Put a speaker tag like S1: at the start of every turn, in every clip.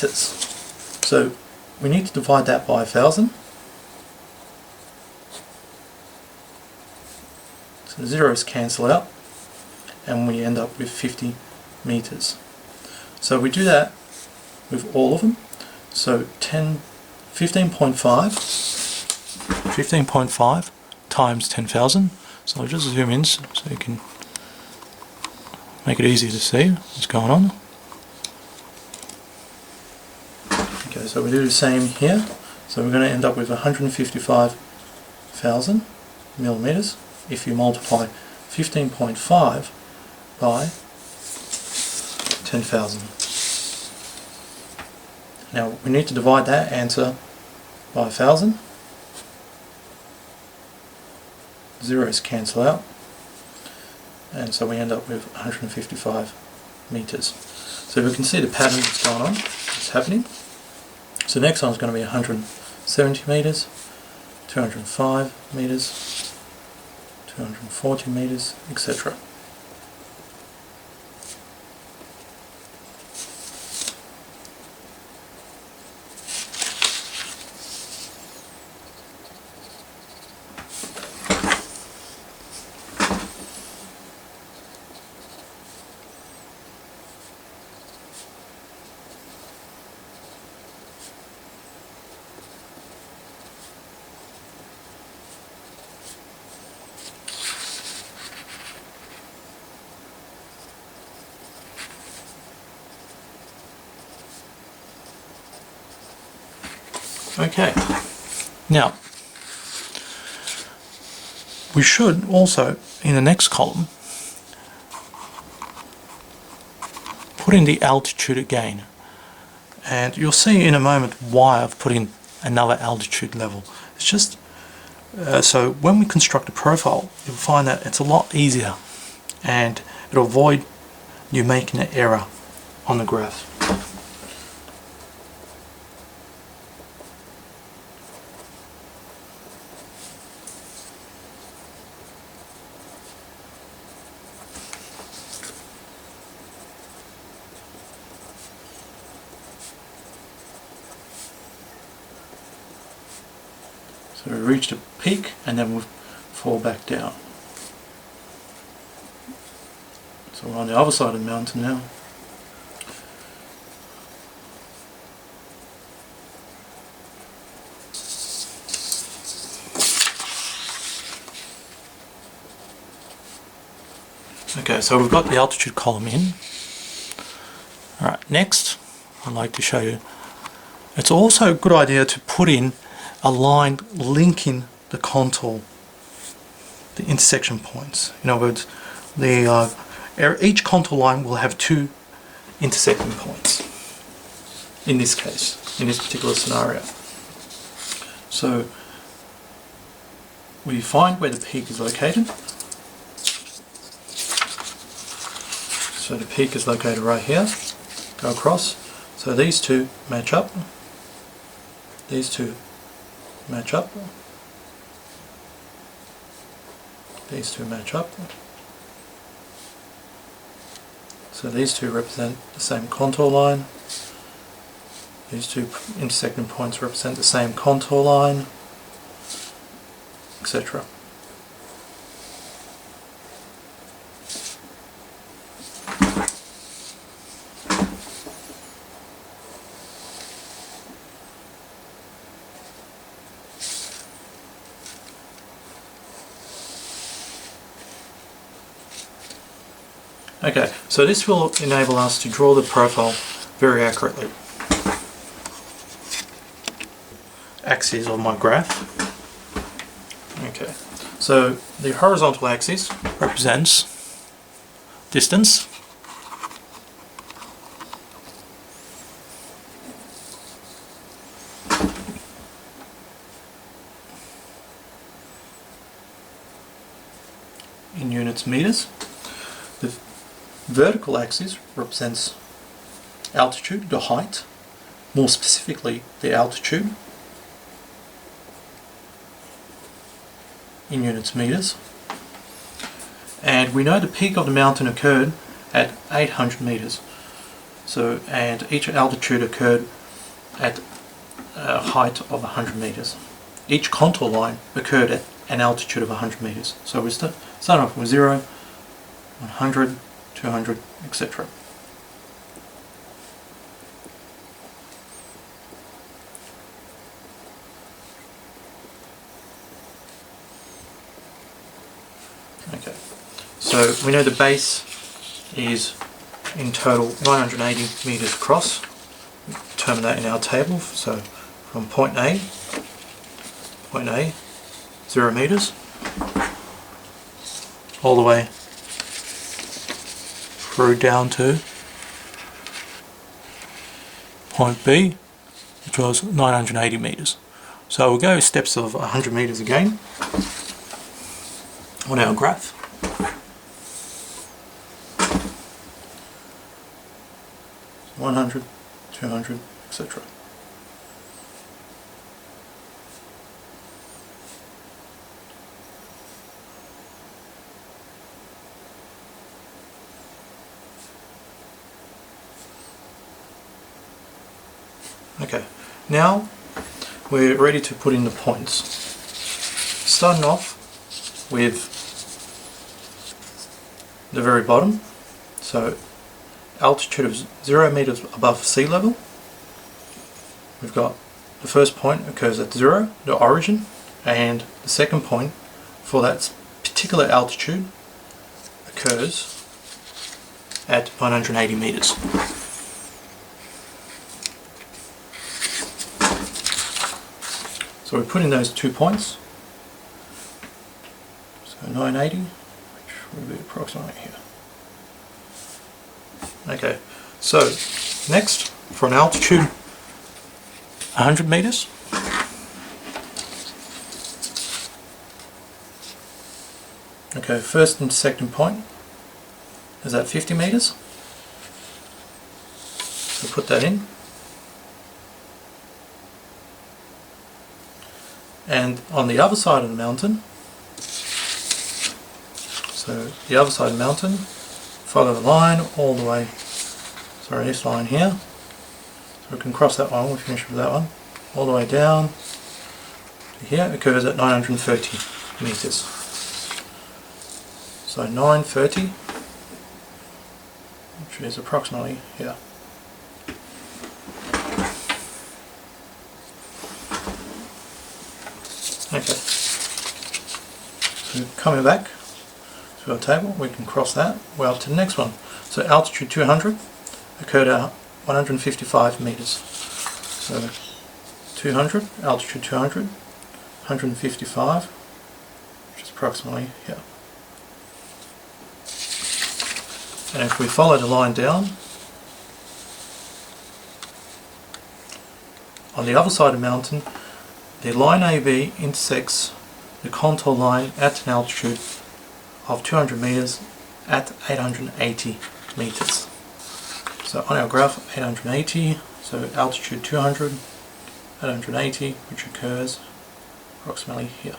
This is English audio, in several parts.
S1: meters. So we need to divide that by 1,000. So the zeros cancel out and we end up with 50 meters. So we do that with all of them. So 15.5 times 10,000. So I'll just zoom in so you can make it easier to see what's going on. Okay, so we do the same here. So we're going to end up with 155,000 millimeters if you multiply 15.5 by 10,000. Now we need to divide that answer by 1,000. Zeros cancel out, and so we end up with 155 meters. So we can see the pattern that's going on, that's happening. So the next one is going to be 170 meters, 205 meters, 240 meters, etc. Okay, now we should also, in the next column, put in the altitude again, and you'll see in a moment why I've put in another altitude level. It's just so when we construct a profile, you'll find that it's a lot easier and it'll avoid you making an error on the graph. So we reach the peak and then we'll fall back down. So we're on the other side of the mountain now. Okay, so we've got the altitude column in. Alright, next I'd like to show you, it's also a good idea to put in a line linking the contour, the intersection points. In other words, each contour line will have two intersecting points. In this case, in this particular scenario. So we find where the peak is located. So the peak is located right here. Go across. So these two match up. These two match up. These two match up. So these two represent the same contour line. These two intersecting points represent the same contour line, etc. Okay, so this will enable us to draw the profile very accurately. Axis of my graph. Okay, so the horizontal axis represents distance. In units meters. The vertical axis represents altitude, the height, more specifically the altitude in units meters. And we know the peak of the mountain occurred at 800 meters. So, and each altitude occurred at a height of 100 meters. Each contour line occurred at an altitude of 100 meters. So we start off with 0, 100, 200, etc. Okay, so we know the base is in total 980 meters across. We determine that in our table. So from point A, 0 meters, all the way through down to point B, which was 980 meters. So we'll go steps of 100 meters again on our graph. So 100, 200, etc. Okay, now we're ready to put in the points. Starting off with the very bottom, so altitude of 0 meters above sea level. We've got the first point occurs at 0, the origin, and the second point for that particular altitude occurs at 980 meters. So we put in those 2 points, so 980, which will be approximately here. Okay, so next, for an altitude 100 meters, okay, first intersecting point is at 50 meters, so put that in. And on the other side of the mountain, so the other side of the mountain, follow the line all the way, sorry, this line here, so we can cross that one, we'll finish with that one, all the way down to here, occurs at 930 meters. So 930, which is approximately here. Okay, so coming back to our table, we can cross that. We're up to the next one. So altitude 200 occurred at 155 meters. So 200, altitude 200, 155, which is approximately here. And if we follow the line down, on the other side of the mountain, the line AB intersects the contour line at an altitude of 200 meters at 880 meters. So on our graph, 880, so altitude 200, 880, which occurs approximately here.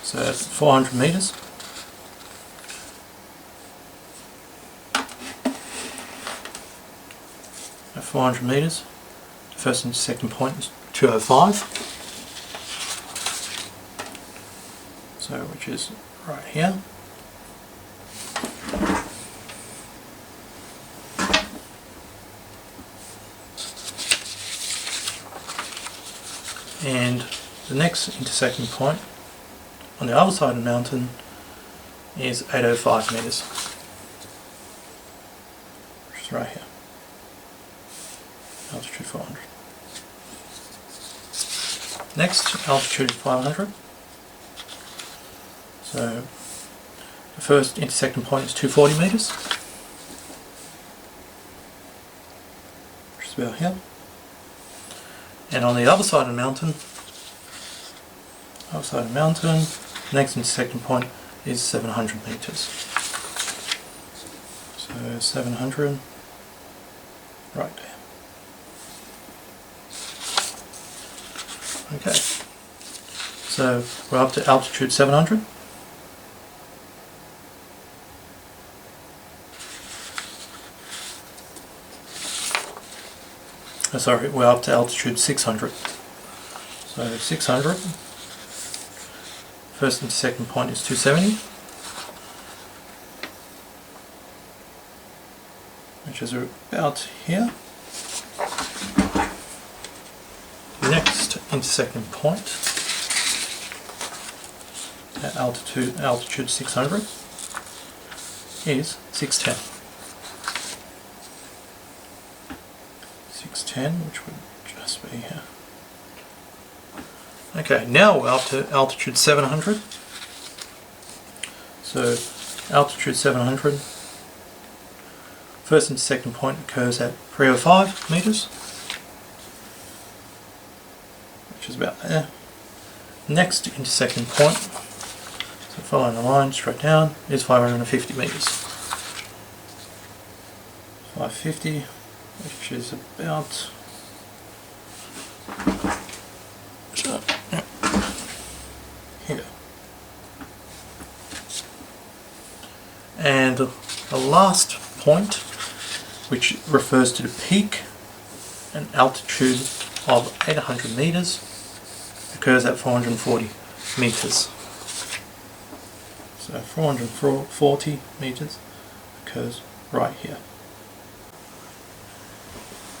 S1: So that's 400 meters. At 400 meters, the first and second point is 205. So which is right here. And the next intersecting point on the other side of the mountain is 805 meters, which is right here. Altitude 400. Next, altitude 500. So the first intersecting point is 240 meters, which is about here. And on the other side of the mountain, next intersecting point is 700 meters. So 700, right there. Okay, so we're up to altitude 700. sorry, we're up to altitude 600. So 600, first and second point is 270, which is about here. The next intersecting point at altitude 600 is 610. 610, which would just be here. Okay, now we're up to altitude 700. So altitude 700, first and second point occurs at 305 meters, which is about there. Next intersecting point, so following the line straight down, is 550 meters. 550, which is about here. And the last point, which refers to the peak and altitude of 800 meters, occurs at 440 meters. So 440 meters occurs right here.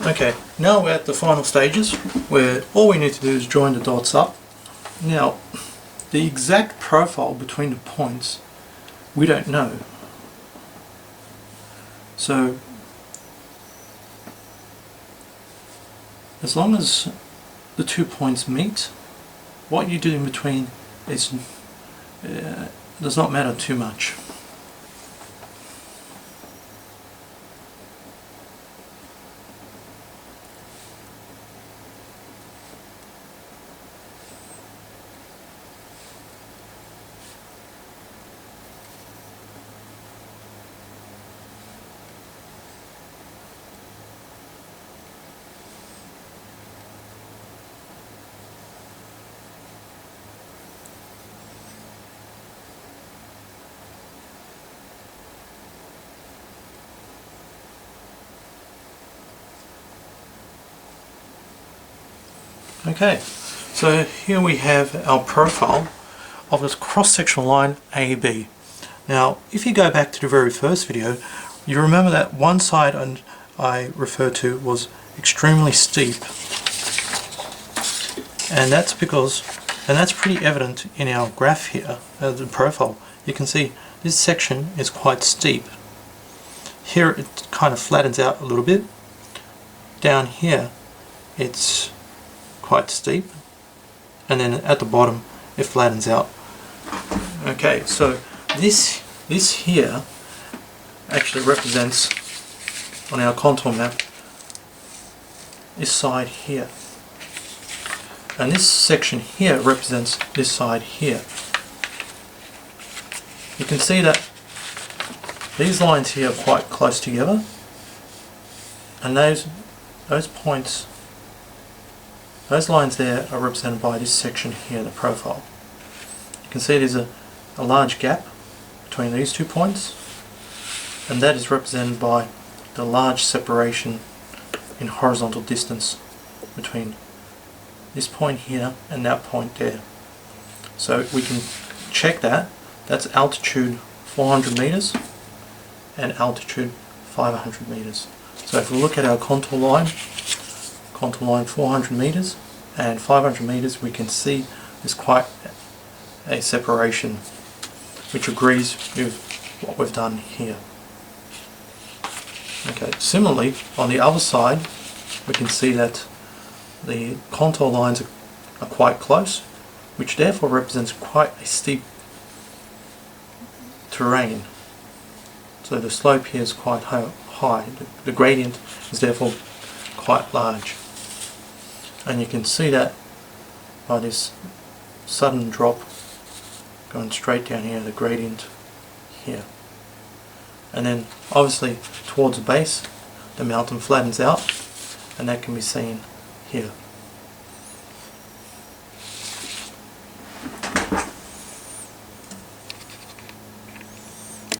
S1: Okay, now we're at the final stages where all we need to do is join the dots up. Now, the exact profile between the points we don't know. So, as long as the 2 points meet, what you do in between is does not matter too much. Okay, so here we have our profile of this cross-sectional line AB. Now, if you go back to the very first video, you remember that one side I referred to was extremely steep, and that's pretty evident in our graph here, the profile. You can see this section is quite steep. Here it kind of flattens out a little bit. Down here it's quite steep, and then at the bottom it flattens out. Okay, so this here actually represents, on our contour map, this side here, and this section here represents this side here. You can see that these lines here are quite close together, and those points, those lines there are represented by this section here, the profile. You can see there's a large gap between these 2 points, and that is represented by the large separation in horizontal distance between this point here and that point there. So we can check that. That's altitude 400 meters and altitude 500 meters. So if we look at our contour line 400 meters and 500 meters, we can see there's quite a separation, which agrees with what we've done here. Okay, similarly on the other side we can see that the contour lines are quite close, which therefore represents quite a steep terrain. So the slope here is quite high. The gradient is therefore quite large. And you can see that by this sudden drop going straight down here, the gradient here. And then obviously towards the base the mountain flattens out, and that can be seen here.